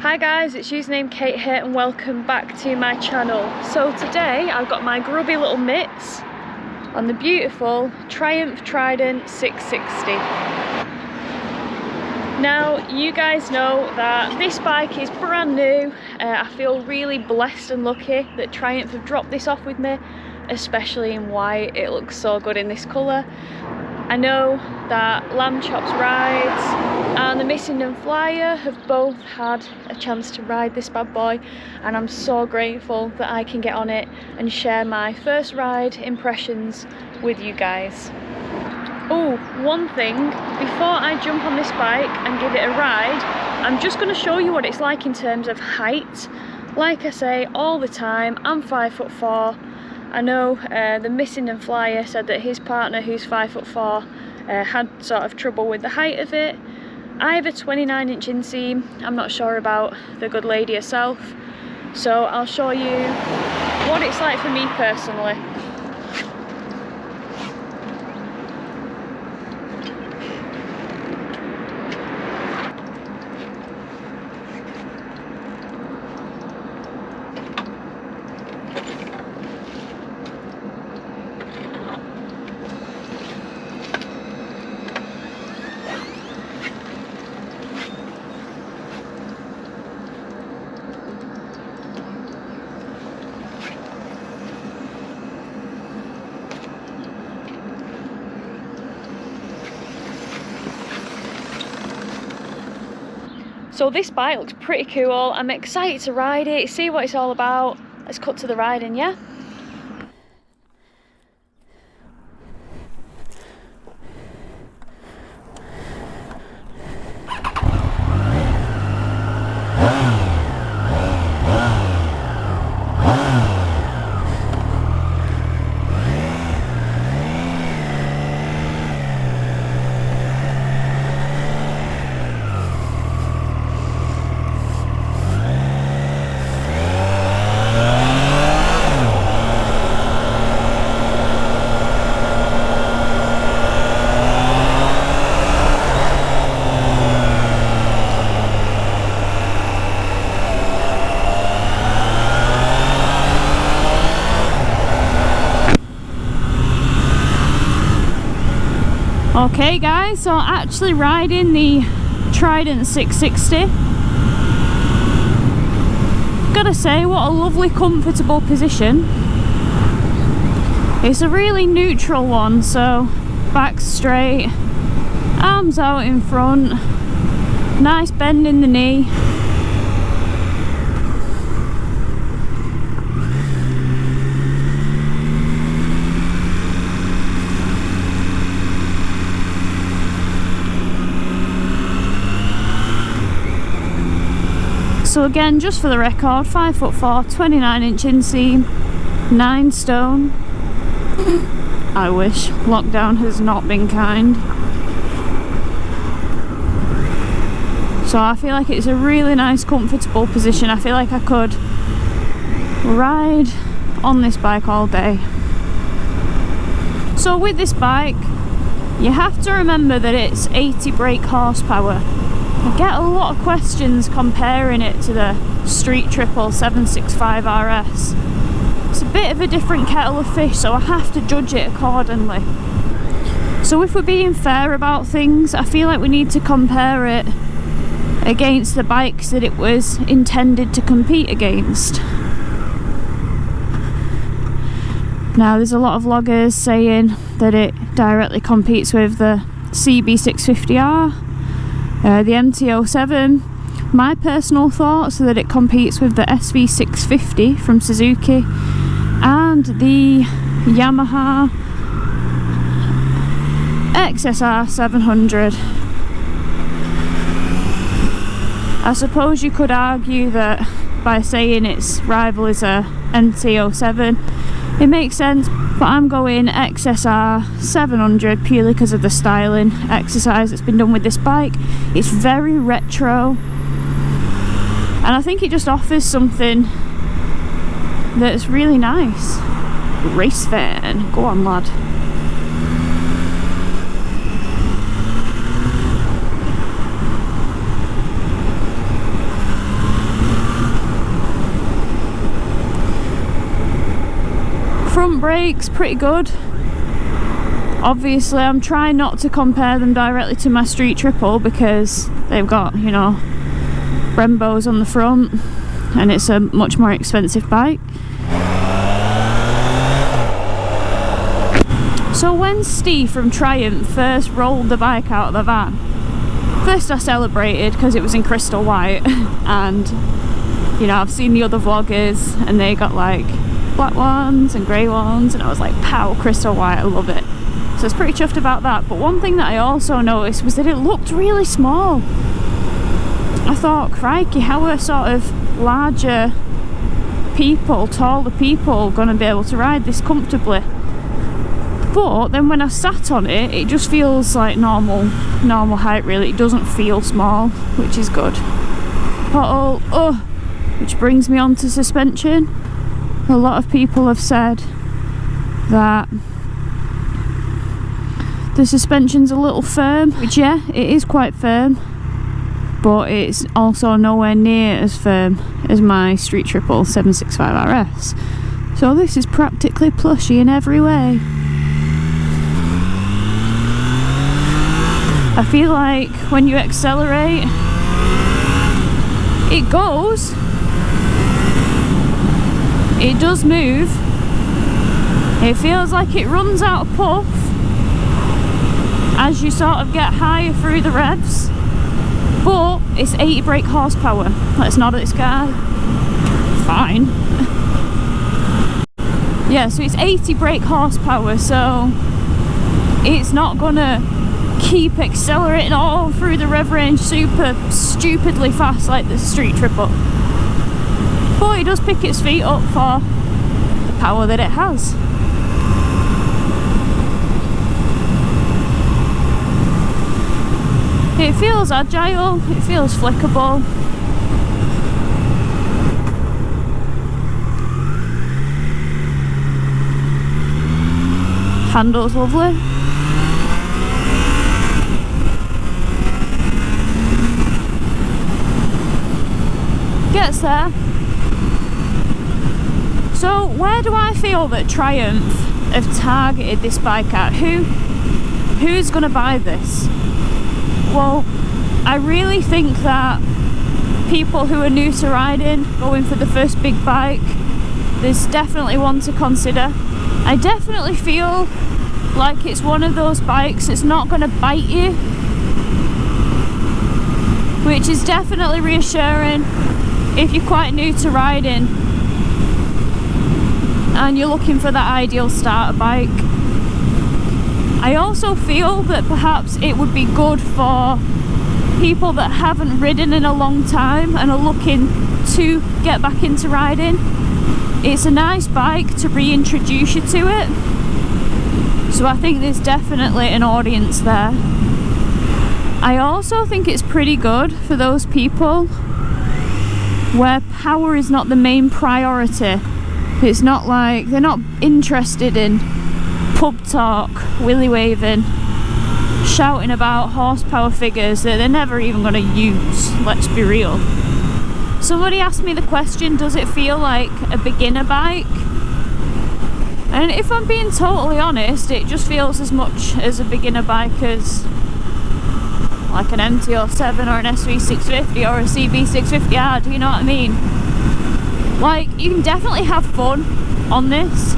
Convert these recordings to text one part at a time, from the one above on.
Hi guys, it's Usernamekate here and welcome back to my channel. So today I've got my grubby little mitts on the beautiful Triumph Trident 660. Now you guys know that this bike is brand new. I feel really blessed and lucky that Triumph have dropped this off with me, especially in white. It looks so good in this colour. I know that Lamb Chop's Rides and the Missing and Flyer have both had a chance to ride this bad boy, and I'm so grateful that I can get on it and share my first ride impressions with you guys. Oh, one thing, before I jump on this bike and give it a ride, I'm just going to show you what it's like in terms of height. Like I say all the time, I'm 5'4". I know the Missing and Flyer said that his partner, who's 5'4", had sort of trouble with the height of it. I have a 29-inch inseam. I'm not sure about the good lady herself, so I'll show you what it's like for me personally. So this bike looks pretty cool. I'm excited to ride it, see what it's all about. Let's cut to the riding, yeah? Okay guys, so actually riding the Trident 660. Gotta say, what a lovely comfortable position. It's a really neutral one, so back straight, arms out in front, nice bend in the knee. So again, just for the record, 5'4", 29-inch inseam, 9 stone. I wish lockdown has not been kind. So I feel like it's a really nice, comfortable position. I feel like I could ride on this bike all day. So with this bike, you have to remember that it's 80 brake horsepower. I get a lot of questions comparing it to the Street Triple 765 RS. It's a bit of a different kettle of fish, so I have to judge it accordingly. So if we're being fair about things, I feel like we need to compare it against the bikes that it was intended to compete against. Now there's a lot of vloggers saying that it directly competes with the CB650R, the MT-07. My personal thoughts are that it competes with the SV650 from Suzuki and the Yamaha XSR 700. I suppose you could argue that by saying its rival is a MT-07, it makes sense, but I'm going XSR 700 purely because of the styling exercise that's been done with this bike. It's very retro, and I think it just offers something that's really nice. Race fan, go on lad. brakes, pretty good. Obviously I'm trying not to compare them directly to my Street Triple because they've got, you know, Brembos on the front and it's a much more expensive bike. So when Steve from Triumph first rolled the bike out of the van, first I celebrated because it was in crystal white, and you know, I've seen the other vloggers and they got like black ones and grey ones, and I was like, pow, crystal white, I love it. So I was pretty chuffed about that. But one thing that I also noticed was that it looked really small. I thought, crikey, how are sort of larger people, taller people, gonna be able to ride this comfortably? But then when I sat on it, it just feels like normal height really. It doesn't feel small, which is good. Which brings me on to suspension. A lot of people have said that the suspension's a little firm, which yeah, it is quite firm, but it's also nowhere near as firm as my Street Triple 765 RS. So this is practically plushy in every way. I feel like when you accelerate, it goes, it does move, it feels like it runs out of puff as you sort of get higher through the revs, but it's 80 brake horsepower. Let's nod at this guy. Fine. Yeah, so it's 80 brake horsepower, so it's not gonna keep accelerating all through the rev range super stupidly fast like the Street Triple, but it does pick its feet up for the power that it has. It feels agile, it feels flickable. Handles lovely. Gets there. So where do I feel that Triumph have targeted this bike at? Who's gonna buy this? Well, I really think that people who are new to riding, going for the first big bike, there's definitely one to consider. I definitely feel like it's one of those bikes that's not gonna bite you, which is definitely reassuring if you're quite new to riding and you're looking for that ideal starter bike. I also feel that perhaps it would be good for people that haven't ridden in a long time and are looking to get back into riding. It's a nice bike to reintroduce you to it, so I think there's definitely an audience there. I also think it's pretty good for those people where power is not the main priority. It's not like they're not interested in pub talk, willy waving, shouting about horsepower figures that they're never even going to use, let's be real. Somebody asked me the question, does it feel like a beginner bike? And if I'm being totally honest, it just feels as much as a beginner bike as like an MT-07 or an SV650 or a CB650R, do you know what I mean? Like, you can definitely have fun on this.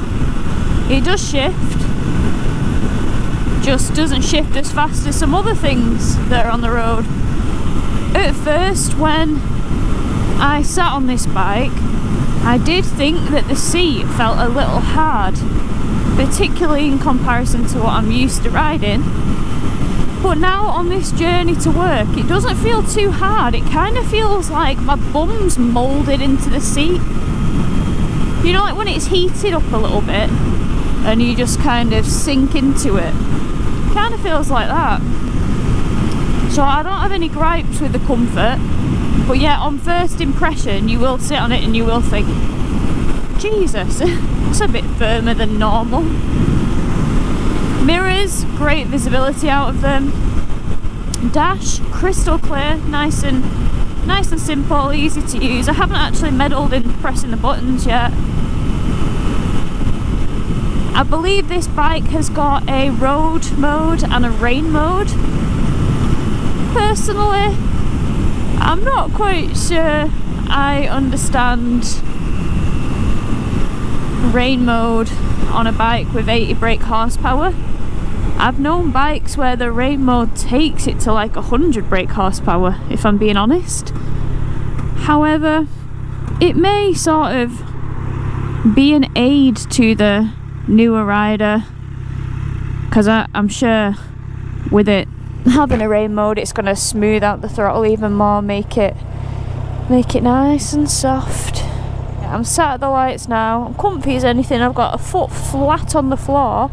It does shift, just doesn't shift as fast as some other things that are on the road. At first, when I sat on this bike, I did think that the seat felt a little hard, particularly in comparison to what I'm used to riding. But now on this journey to work, it doesn't feel too hard. It kind of feels like my bum's moulded into the seat. You know, like when it's heated up a little bit and you just kind of sink into it. Kind of feels like that. So I don't have any gripes with the comfort. But yeah, on first impression, you will sit on it and you will think, Jesus, it's a bit firmer than normal. Mirrors, great visibility out of them. Dash, crystal clear, nice and simple, easy to use. I haven't actually meddled in pressing the buttons yet. I believe this bike has got a road mode and a rain mode. Personally, I'm not quite sure I understand rain mode on a bike with 80 brake horsepower. I've known bikes where the rain mode takes it to like 100 brake horsepower, if I'm being honest. However, it may sort of be an aid to the newer rider, because I'm sure with it having a rain mode, it's going to smooth out the throttle even more, make it nice and soft. I'm sat at the lights now. I'm comfy as anything. I've got a foot flat on the floor.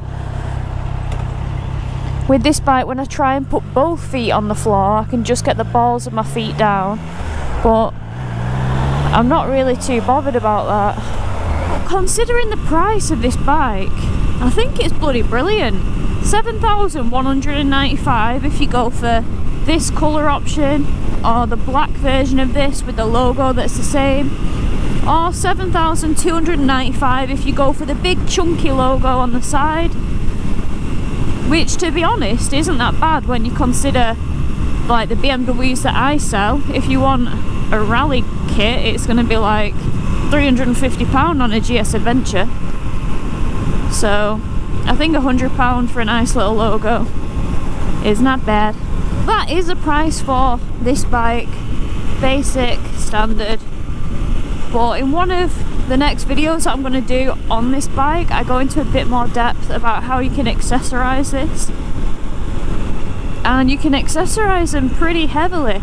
With this bike, when I try and put both feet on the floor, I can just get the balls of my feet down, but I'm not really too bothered about that. Considering the price of this bike, I think it's bloody brilliant. $7,195 if you go for this colour option, or the black version of this with the logo that's the same, or $7,295 if you go for the big chunky logo on the side, which, to be honest, isn't that bad when you consider like the BMWs that I sell. If you want a rally kit, it's going to be like £350 on a GS Adventure. So I think £100 for a nice little logo is not bad. That is the price for this bike, basic, standard. But in one of the next videos that I'm going to do on this bike, I go into a bit more depth about how you can accessorise this. And you can accessorise them pretty heavily.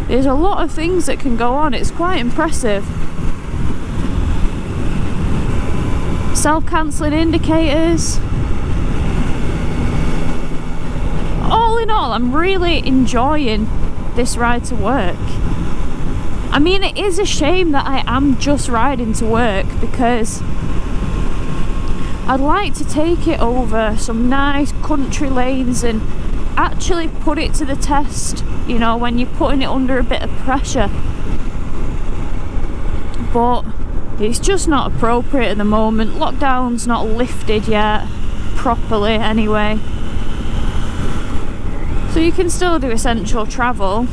There's a lot of things that can go on, it's quite impressive. Self-cancelling indicators. All in all, I'm really enjoying this ride to work. I mean, it is a shame that I am just riding to work, because I'd like to take it over some nice country lanes and actually put it to the test, you know, when you're putting it under a bit of pressure. But it's just not appropriate at the moment. Lockdown's not lifted yet, properly anyway. So you can still do essential travel,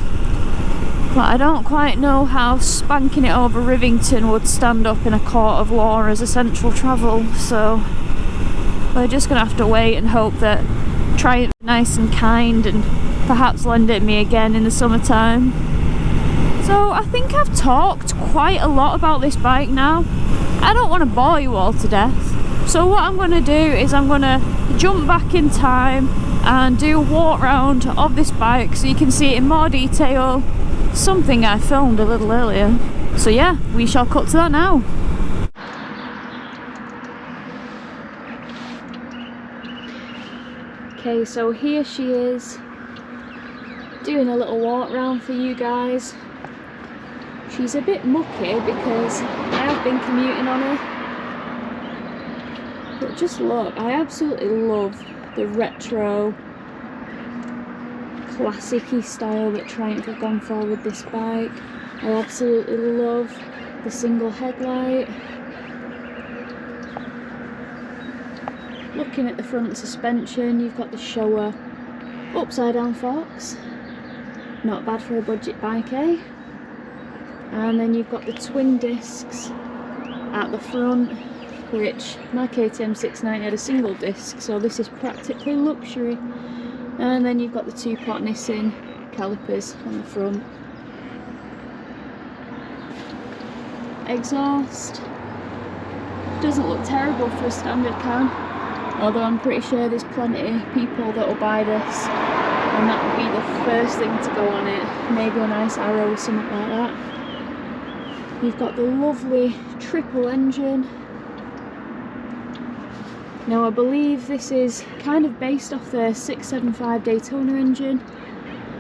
but I don't quite know how spanking it over Rivington would stand up in a court of law as essential travel, so we're just going to have to wait and hope that Triumph is nice and kind and perhaps lend it me again in the summertime. So I think I've talked quite a lot about this bike now. I don't want to bore you all to death. So what I'm going to do is I'm going to jump back in time and do a walk round of this bike so you can see it in more detail. Something I filmed a little earlier. So yeah, we shall cut to that now. Okay, so here she is, doing a little walk round for you guys. She's a bit mucky because I have been commuting on her. But just look, I absolutely love the retro, classic-y style that Triumph have gone for with this bike. I absolutely love the single headlight. Looking at the front suspension, you've got the Showa upside down forks. Not bad for a budget bike, eh? And then you've got the twin discs at the front, which my KTM 690 had a single disc, so this is practically luxury. And then you've got the two-pot Nissin calipers on the front. Exhaust doesn't look terrible for a standard can, although I'm pretty sure there's plenty of people that will buy this and that will be the first thing to go on it. Maybe a nice Arrow or something like that. You've got the lovely triple engine. Now I believe this is kind of based off the 675 Daytona engine.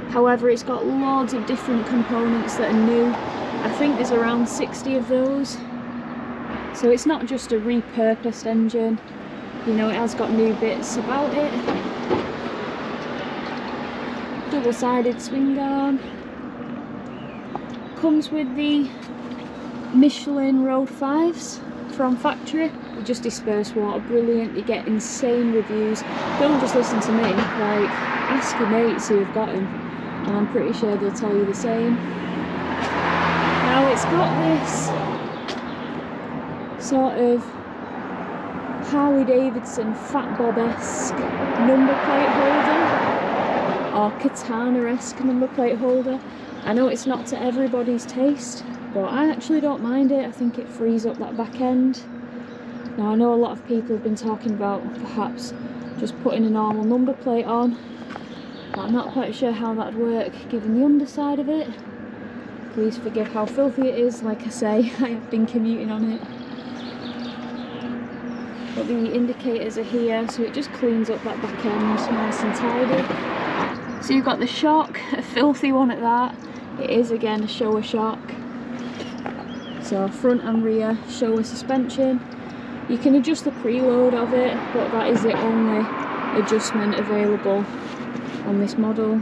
However, it's got loads of different components that are new. I think there's around 60 of those. So it's not just a repurposed engine. You know, it has got new bits about it. Double-sided swing arm. Comes with the Michelin Road 5s from factory, They just disperse water brilliant, they get insane reviews. Don't just listen to me, like ask your mates who have got them, and I'm pretty sure they'll tell you the same. Now it's got this sort of Harley Davidson Fat Bob-esque number plate holder, or Katana-esque number plate holder. I know it's not to everybody's taste, but I actually don't mind it. I think it frees up that back end. Now I know a lot of people have been talking about perhaps just putting a normal number plate on, but I'm not quite sure how that'd work given the underside of it. Please forgive how filthy it is. Like I say, I have been commuting on it. But the indicators are here, so it just cleans up that back end nice and tidy. So you've got the shock, a filthy one at that. It is again a Showa shock. So front and rear Showa suspension. You can adjust the preload of it, but that is the only adjustment available on this model.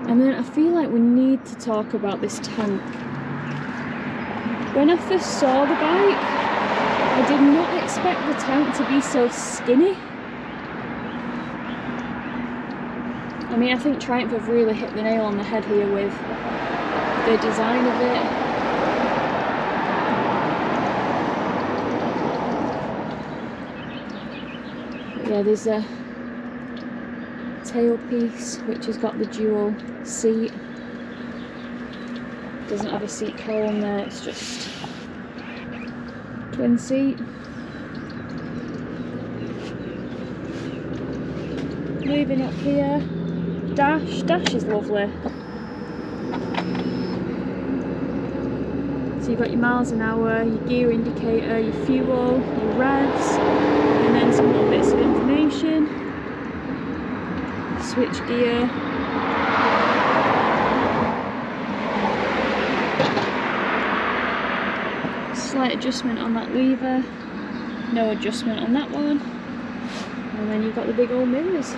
And then I feel like we need to talk about this tank. When I first saw the bike, I did not expect the tank to be so skinny. I mean, I think Triumph have really hit the nail on the head here with the design of it. But yeah, there's a tailpiece which has got the dual seat. Doesn't have a seat column there, it's just twin seat. Moving up here, dash is lovely. So you've got your miles an hour, your gear indicator, your fuel, your revs, and then some little bits of information. Switch gear. Slight adjustment on that lever, no adjustment on that one, and then you've got the big old mirrors.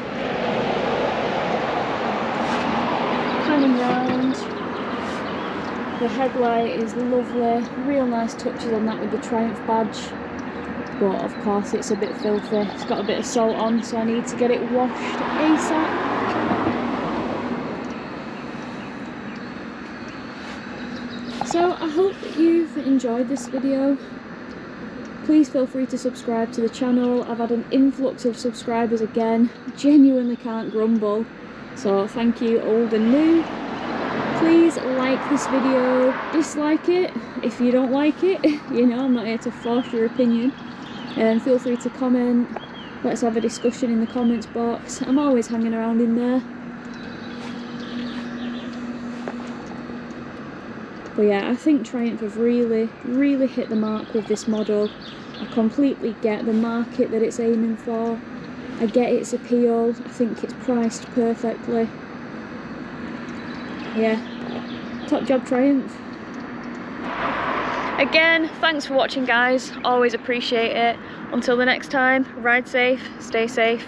Panning round, the headlight is lovely, real nice touches on that with the Triumph badge, but of course it's a bit filthy. It's got a bit of salt on, so I need to get it washed ASAP. So I hope that you've enjoyed this video. Please feel free to subscribe to the channel. I've had an influx of subscribers again. Genuinely can't grumble. So thank you old and new. Please like this video, dislike it if you don't like it. You know, I'm not here to force your opinion. And feel free to comment. Let's have a discussion in the comments box. I'm always hanging around in there. But yeah, I think Triumph have really hit the mark with this model. I completely get the market that it's aiming for. I get its appeal. I think it's priced perfectly. Yeah, top job Triumph. Again, thanks for watching guys, always appreciate it. Until the next time, ride safe, stay safe,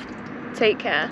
take care.